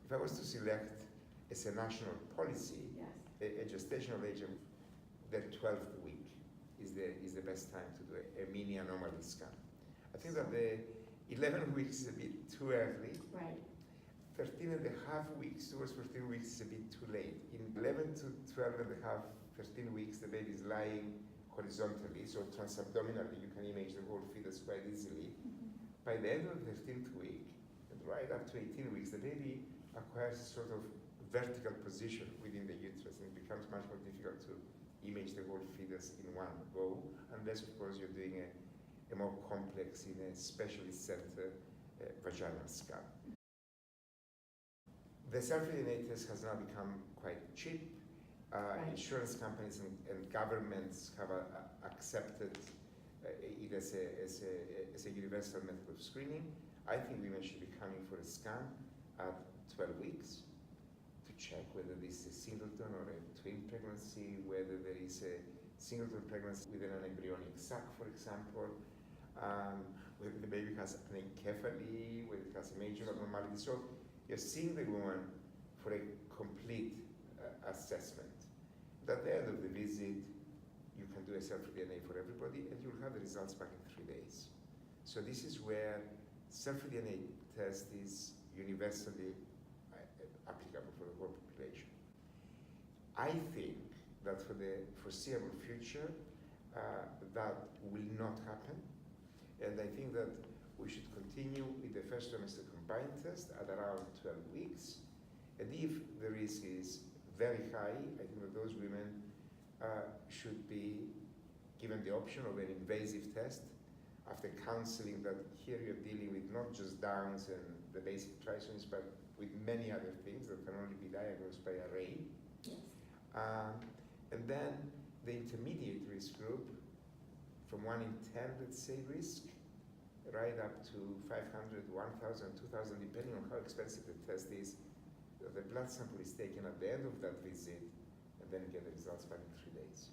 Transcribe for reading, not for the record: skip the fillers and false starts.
If I was to select as a national policy, Yes. a gestational age of the 12th week is the best time to do a mini anomaly scan. I think that the 11 weeks is a bit too early. Right. 13 and a half weeks towards 14 weeks is a bit too late. In 11 to 12 and a half, 13 weeks, the baby is lying horizontally, so transabdominally, you can image the whole fetus quite easily. By the end of the 13th week, and right up to 18 weeks, the baby acquires sort of vertical position within the uterus, and it becomes much more difficult to image the whole fetus in one go, unless, of course, you're doing a more complex, in a specialist center, vaginal scan. The cfDNA test has now become quite cheap. Right. Insurance companies and governments have accepted it as a universal method of screening. I think women should be coming for a scan at 12 weeks to check whether this is a singleton or a twin pregnancy, whether there is a singleton pregnancy with an embryonic sac, for example, whether the baby has an encephaly, whether it has a major abnormality. So you're seeing the woman for a complete assessment. At the end of the visit, you can do a cfDNA for everybody, and you'll have the results back in 3 days. So this is where cfDNA test is universally applicable for the whole population. I think that for the foreseeable future, that will not happen, and I think that we should continue with the first trimester combined test at around 12 weeks, and if the risk is very high, I think that those women should be given the option of an invasive test after counseling that here you're dealing with not just Downs and the basic trisomies, but with many other things that can only be diagnosed by array. Yes. And then the intermediate risk group, from 1 in 10, let's say, risk, right up to 500, 1,000, 2,000, depending on how expensive the test is. The blood sample is taken at the end of that visit, and then you get the results back in 3 days.